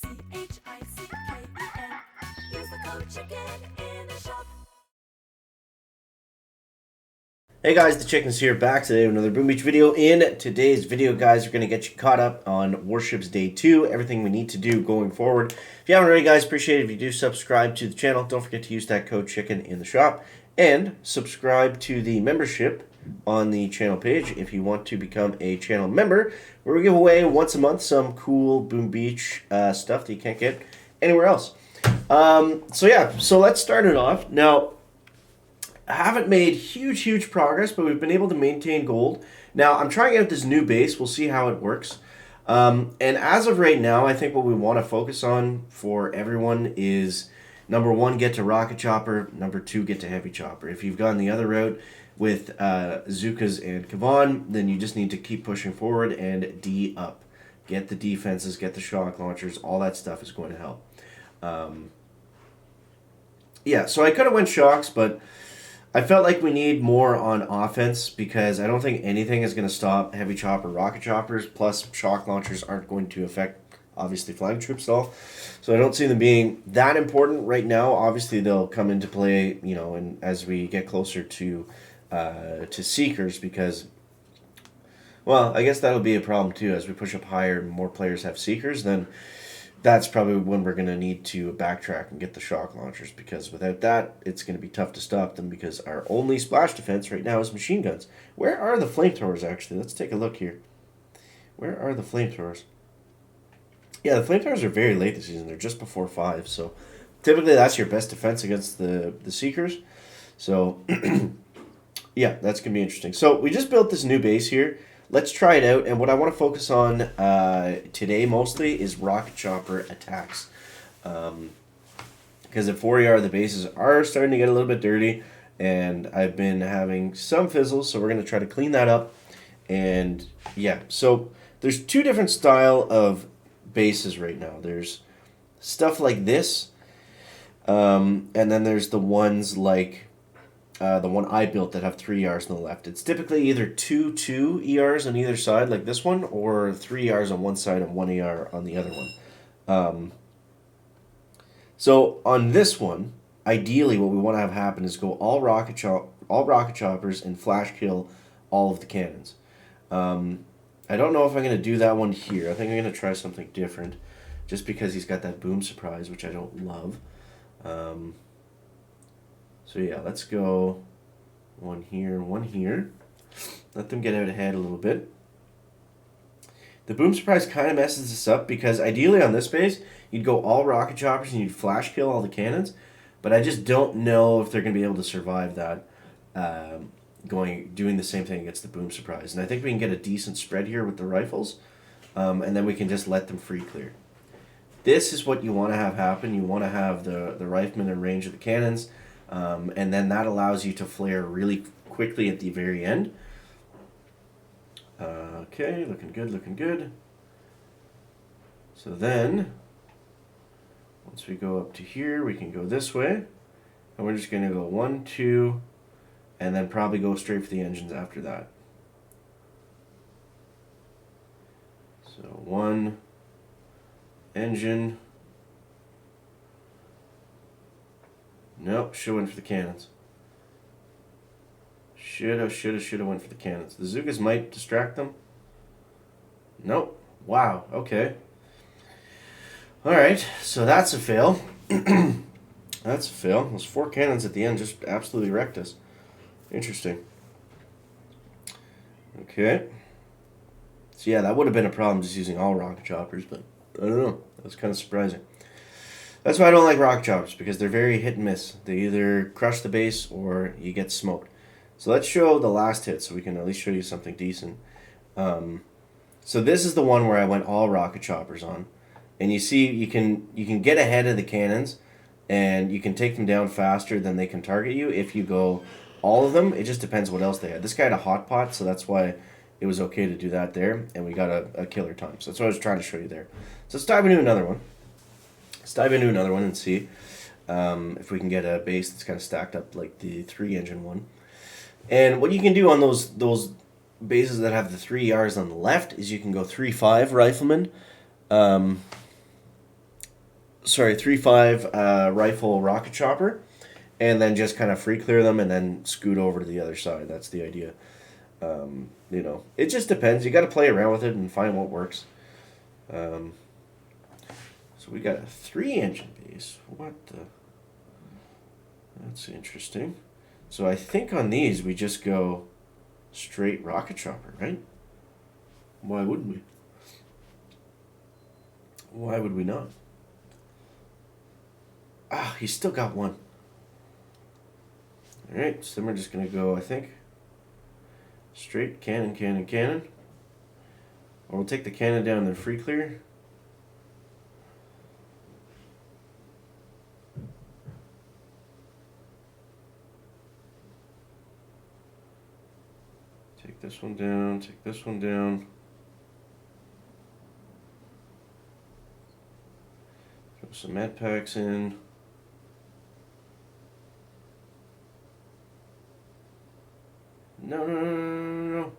ROCKET-CHOPPA. Use the code CHICKEN in the shop. Hey guys, the Chickens here, back today with another Boom Beach video. In today's video, guys, we're going to get you caught up on Warships Day 2, everything we need to do going forward. If you haven't already, guys, appreciate it if you do subscribe to the channel. Don't forget to use that code CHICKEN in the shop. And subscribe to the membership on the channel page if you want to become a channel member, where we give away once a month some cool Boom Beach stuff that you can't get anywhere else. So let's start it off. Now, I haven't made huge progress, but we've been able to maintain gold. Now, I'm trying out this new base. We'll see how it works. And as of right now, I think what we want to focus on for everyone is, number one, get to Rocket Chopper. Number two, get to Heavy Chopper. If you've gone the other route with Zukas and Kavan, then you just need to keep pushing forward and D up. Get the defenses, get the shock launchers. All that stuff is going to help. So I could have went shocks, but I felt like we need more on offense because I don't think anything is going to stop Heavy Chopper, Rocket Choppers, plus shock launchers aren't going to affect, obviously, flying troops at all. So I don't see them being that important right now. Obviously, they'll come into play, and as we get closer to Seekers because, well, I guess that'll be a problem too. As we push up higher and more players have Seekers, then that's probably when we're going to need to backtrack and get the shock launchers, because without that, it's going to be tough to stop them because our only splash defense right now is machine guns. Where are the flamethrowers, actually? Let's take a look here. Where are the flamethrowers? Yeah, the flamethrowers are very late this season. They're just before 5, so typically that's your best defense against the Seekers. So, yeah, that's going to be interesting. So we just built this new base here. Let's try it out, and what I want to focus on today mostly is Rocket Chopper attacks. Because at 4ER, the bases are starting to get a little bit dirty, and I've been having some fizzles, so we're going to try to clean that up. And yeah, so there's two different style of bases right now. There's stuff like this, and then there's the ones like the one I built that have 3 ERs on the left. It's typically either 2 ERs on either side, like this one, or 3 ERs on one side and 1 ER on the other one. So on this one, ideally what we want to have happen is go all rocket choppers and flash kill all of the cannons. I don't know if I'm going to do that one here. I think I'm going to try something different, just because he's got that boom surprise, which I don't love. So yeah, let's go one here, one here. Let them get out ahead a little bit. The boom surprise kind of messes this up because ideally on this base, you'd go all rocket choppers and you'd flash kill all the cannons, but I just don't know if they're going to be able to survive that doing the same thing against the boom surprise. And I think we can get a decent spread here with the rifles, and then we can just let them free clear. This is what you want to have happen. You want to have the riflemen in range of the cannons, and then that allows you to flare really quickly at the very end. Okay, looking good, looking good. So then, once we go up to here, we can go this way. And we're just going to go 1, 2, and then probably go straight for the engines after that. So 1, engine. Nope, should have went for the cannons. Should have went for the cannons. The Zukas might distract them. Nope. Wow, okay. Alright, so that's a fail. That's a fail. Those 4 cannons at the end just absolutely wrecked us. Interesting. Okay. So yeah, that would have been a problem just using all rocket choppers, but I don't know. That was kind of surprising. That's why I don't like rocket choppers, because they're very hit and miss. They either crush the base or you get smoked. So let's show the last hit so we can at least show you something decent. So this is the one where I went all rocket choppers on. And you see you can get ahead of the cannons and you can take them down faster than they can target you if you go all of them. It just depends what else they had. This guy had a hot pot, so that's why it was okay to do that there, and we got a killer time. So that's what I was trying to show you there. So let's dive into another one. Let's dive into another one and see if we can get a base that's kind of stacked up like the 3-engine one. And what you can do on those bases that have the 3 ERs on the left is you can go 3-5 riflemen. sorry, 3.5 rifle rocket chopper, and then just kind of free clear them and then scoot over to the other side. That's the idea. You know, it just depends. You got to play around with it and find what works. So we got a 3-engine base. What the? That's interesting. So I think on these we just go straight rocket chopper, right? Why wouldn't we? Why would we not? Ah, he's still got one. Alright, so then we're just going to go, I think, straight cannon, cannon, cannon. Or we'll take the cannon down and then free clear. Take this one down, take this one down. Throw some med packs in. No, no, no, no, no, no.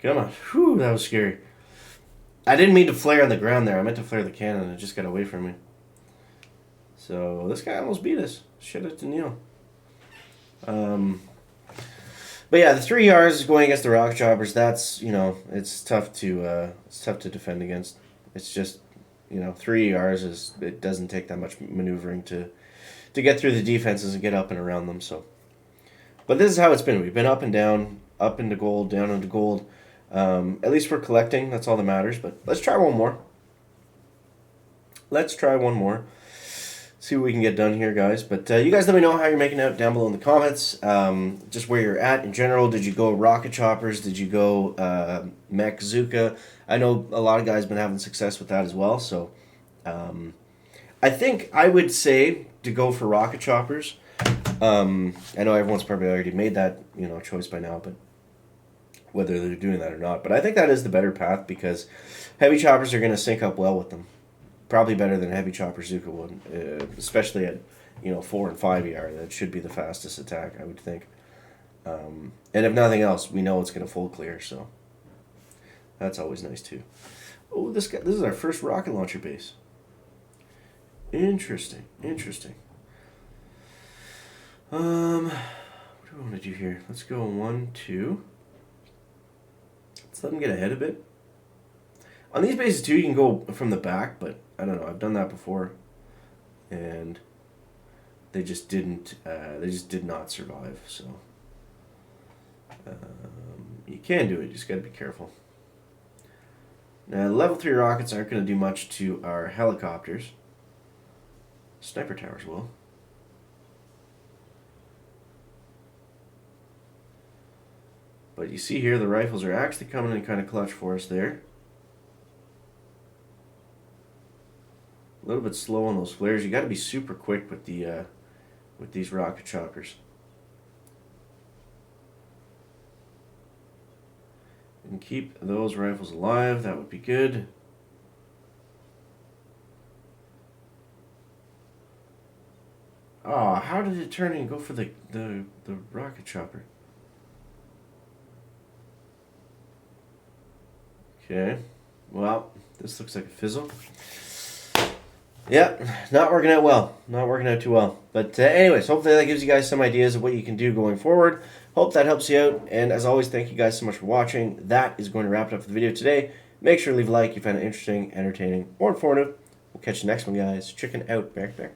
Come on. Whew, that was scary. I didn't mean to flare on the ground there. I meant to flare the cannon. It just got away from me. So this guy almost beat us. Shout out to Neil. But yeah, the 3 Rs going against the rocket choppers. That's, you know, it's tough to defend against. It's just, you know, 3 Rs is, it doesn't take that much maneuvering to get through the defenses and get up and around them. So, but this is how it's been. We've been up and down, up into gold, down into gold. At least we're collecting. That's all that matters. But let's try one more. Let's try one more. See what we can get done here, guys. But you guys let me know how you're making out down below in the comments. Just where you're at in general. Did you go rocket choppers? Did you go mech Zuka? I know a lot of guys have been having success with that as well. So I think I would say to go for rocket choppers. I know everyone's probably already made that, you know, choice by now, but whether they're doing that or not. But I think that is the better path because heavy choppers are going to sync up well with them. Probably better than heavy chopper Zuka would, especially at, you know, 4 and 5 ER. That should be the fastest attack, I would think. And if nothing else, we know it's going to full clear, so that's always nice too. Oh, this is our first rocket launcher base. Interesting, interesting. What do we want to do here? Let's go 1, 2. Let's let them get ahead a bit. On these bases too, you can go from the back, but I don't know. I've done that before, and they just didn't. They just did not survive. So you can do it. You just got to be careful. Now, level 3 rockets aren't going to do much to our helicopters. Sniper towers will. But you see here, the rifles are actually coming in kind of clutch for us there. A little bit slow on those flares. You got to be super quick with the with these rocket choppers. And keep those rifles alive. That would be good. Oh, how did it turn and go for the rocket chopper? Okay. Well, this looks like a fizzle. Yeah, not working out well. Not working out too well. But anyways, hopefully that gives you guys some ideas of what you can do going forward. Hope that helps you out. And as always, thank you guys so much for watching. That is going to wrap it up for the video today. Make sure to leave a like if you found it interesting, entertaining, or informative. We'll catch you next one, guys. Chicken out. Back there.